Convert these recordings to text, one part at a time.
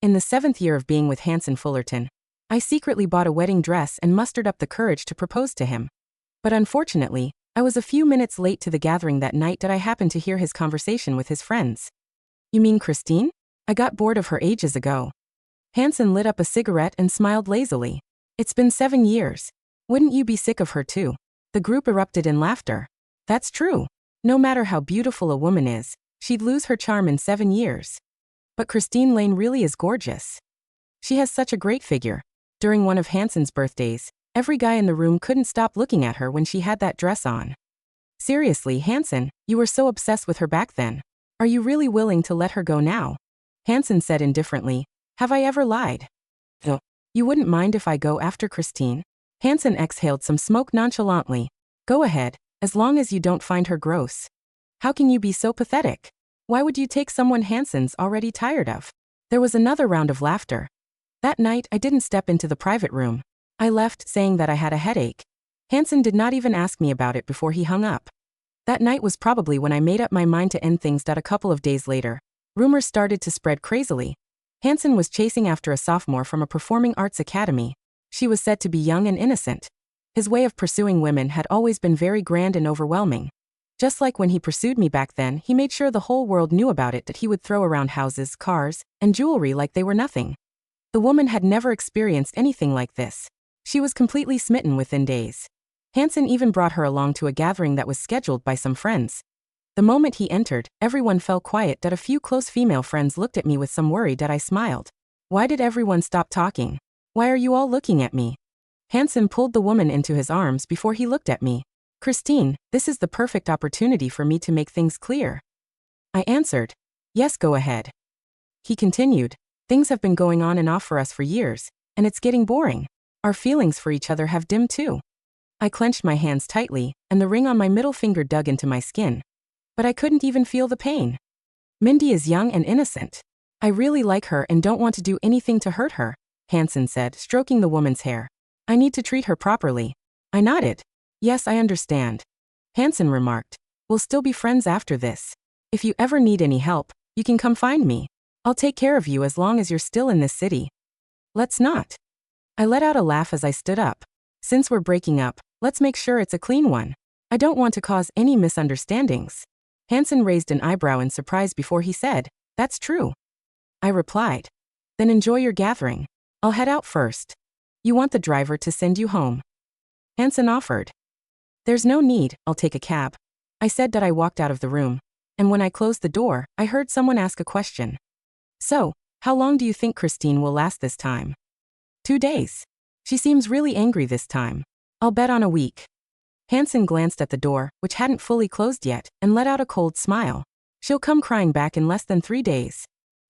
In the 7th year of being with Hansen Fullerton, I secretly bought a wedding dress and mustered up the courage to propose to him. But unfortunately, I was a few minutes late to the gathering that night that I happened to hear his conversation with his friends. You mean Christine? I got bored of her ages ago. Hansen lit up a cigarette and smiled lazily. It's been 7 years. Wouldn't you be sick of her too? The group erupted in laughter. That's true. No matter how beautiful a woman is, she'd lose her charm in 7 years. But Christine Lane really is gorgeous. She has such a great figure. During one of Hansen's birthdays, every guy in the room couldn't stop looking at her when she had that dress on. Seriously, Hansen, you were so obsessed with her back then. Are you really willing to let her go now? Hansen said indifferently, have I ever lied? No. You wouldn't mind if I go after Christine? Hansen exhaled some smoke nonchalantly. Go ahead, as long as you don't find her gross. How can you be so pathetic? Why would you take someone Hansen's already tired of? There was another round of laughter. That night, I didn't step into the private room. I left, saying that I had a headache. Hansen did not even ask me about it before he hung up. That night was probably when I made up my mind to end things. A couple of days later, rumors started to spread crazily. Hansen was chasing after a sophomore from a performing arts academy. She was said to be young and innocent. His way of pursuing women had always been very grand and overwhelming. Just like when he pursued me back then, he made sure the whole world knew about it, that he would throw around houses, cars, and jewelry like they were nothing. The woman had never experienced anything like this. She was completely smitten within days. Hansen even brought her along to a gathering that was scheduled by some friends. The moment he entered, everyone fell quiet. A few close female friends looked at me with some worry. I smiled. Why did everyone stop talking? Why are you all looking at me? Hansen pulled the woman into his arms before he looked at me. Christine, this is the perfect opportunity for me to make things clear. I answered. Yes, go ahead. He continued. Things have been going on and off for us for years, and it's getting boring. Our feelings for each other have dimmed too. I clenched my hands tightly, and the ring on my middle finger dug into my skin. But I couldn't even feel the pain. Mindy is young and innocent. I really like her and don't want to do anything to hurt her, Hansen said, stroking the woman's hair. I need to treat her properly. I nodded. Yes, I understand. Hansen remarked. We'll still be friends after this. If you ever need any help, you can come find me. I'll take care of you as long as you're still in this city. Let's not. I let out a laugh as I stood up. Since we're breaking up, let's make sure it's a clean one. I don't want to cause any misunderstandings. Hansen raised an eyebrow in surprise before he said, That's true. I replied. Then enjoy your gathering. I'll head out first. You want the driver to send you home? Hansen offered. There's no need, I'll take a cab. I said that I walked out of the room. And when I closed the door, I heard someone ask a question. So, how long do you think Christine will last this time? 2 days. She seems really angry this time. I'll bet on a week. Hansen glanced at the door, which hadn't fully closed yet, and let out a cold smile. She'll come crying back in less than 3 days.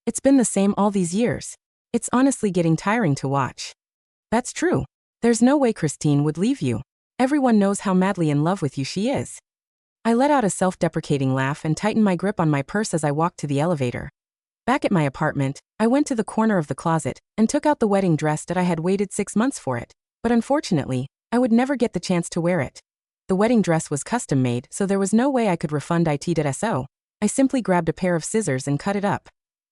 It's been the same all these years. It's honestly getting tiring to watch. That's true. There's no way Christine would leave you. Everyone knows how madly in love with you she is. I let out a self-deprecating laugh and tightened my grip on my purse as I walked to the elevator. Back at my apartment, I went to the corner of the closet and took out the wedding dress that I had waited 6 months for it. But unfortunately, I would never get the chance to wear it. The wedding dress was custom-made, so there was no way I could refund it. I simply grabbed a pair of scissors and cut it up.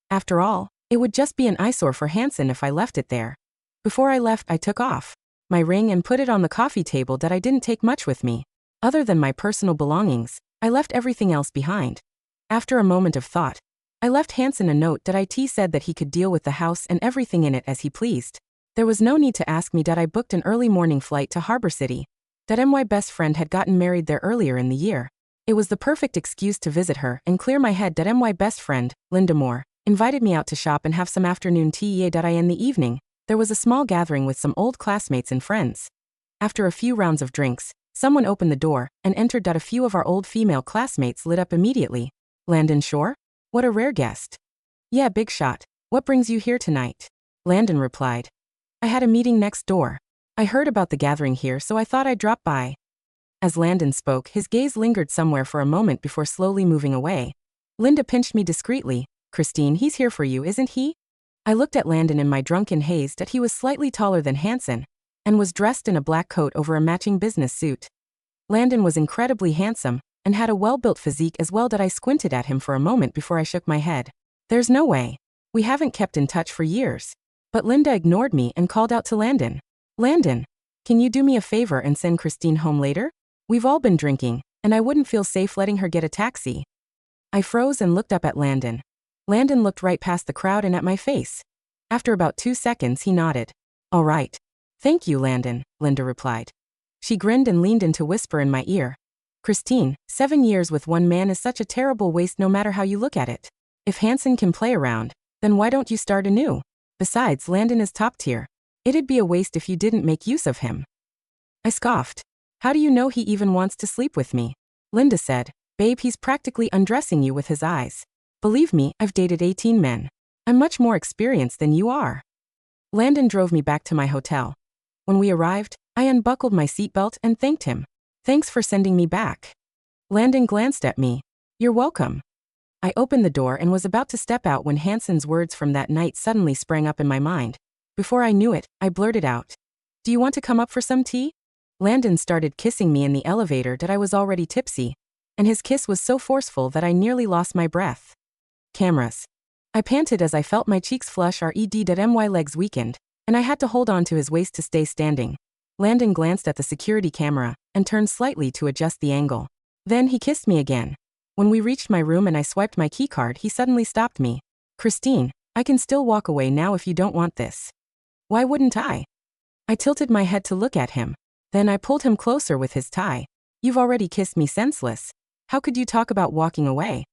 After all, it would just be an eyesore for Hansen if I left it there. Before I left, I took off my ring and put it on the coffee table. I didn't take much with me. Other than my personal belongings, I left everything else behind. After a moment of thought, I left Hansen a note that it said that he could deal with the house and everything in it as he pleased. There was no need to ask me. I booked an early morning flight to Harbor City. My best friend had gotten married there earlier in the year. It was the perfect excuse to visit her and clear my head. My best friend, Linda Moore, invited me out to shop and have some afternoon tea. In the evening, there was a small gathering with some old classmates and friends. After a few rounds of drinks, someone opened the door and entered. A few of our old female classmates lit up immediately. Landon Shore? What a rare guest. Yeah, big shot. What brings you here tonight? Landon replied. I had a meeting next door. I heard about the gathering here, so I thought I'd drop by. As Landon spoke, his gaze lingered somewhere for a moment before slowly moving away. Linda pinched me discreetly. Christine, he's here for you, isn't he? I looked at Landon in my drunken haze. He was slightly taller than Hansen and was dressed in a black coat over a matching business suit. Landon was incredibly handsome and had a well-built physique as well. I squinted at him for a moment before I shook my head. There's no way. We haven't kept in touch for years. But Linda ignored me and called out to Landon. Landon, can you do me a favor and send Christine home later? We've all been drinking, and I wouldn't feel safe letting her get a taxi. I froze and looked up at Landon. Landon looked right past the crowd and at my face. After about 2 seconds, he nodded. All right. Thank you, Landon, Linda replied. She grinned and leaned in to whisper in my ear. Christine, 7 years with one man is such a terrible waste no matter how you look at it. If Hansen can play around, then why don't you start anew? Besides, Landon is top tier. It'd be a waste if you didn't make use of him. I scoffed. How do you know he even wants to sleep with me? Linda said, Babe, he's practically undressing you with his eyes. Believe me, I've dated 18 men. I'm much more experienced than you are. Landon drove me back to my hotel. When we arrived, I unbuckled my seatbelt and thanked him. Thanks for sending me back. Landon glanced at me. You're welcome. I opened the door and was about to step out when Hansen's words from that night suddenly sprang up in my mind. Before I knew it, I blurted out. Do you want to come up for some tea? Landon started kissing me in the elevator that I was already tipsy, and his kiss was so forceful that I nearly lost my breath. Cameras. I panted as I felt my cheeks flush. My legs weakened, and I had to hold on to his waist to stay standing. Landon glanced at the security camera and turned slightly to adjust the angle. Then he kissed me again. When we reached my room and I swiped my keycard, he suddenly stopped me. Christine, I can still walk away now if you don't want this. Why wouldn't I? I tilted my head to look at him. Then I pulled him closer with his tie. You've already kissed me senseless. How could you talk about walking away?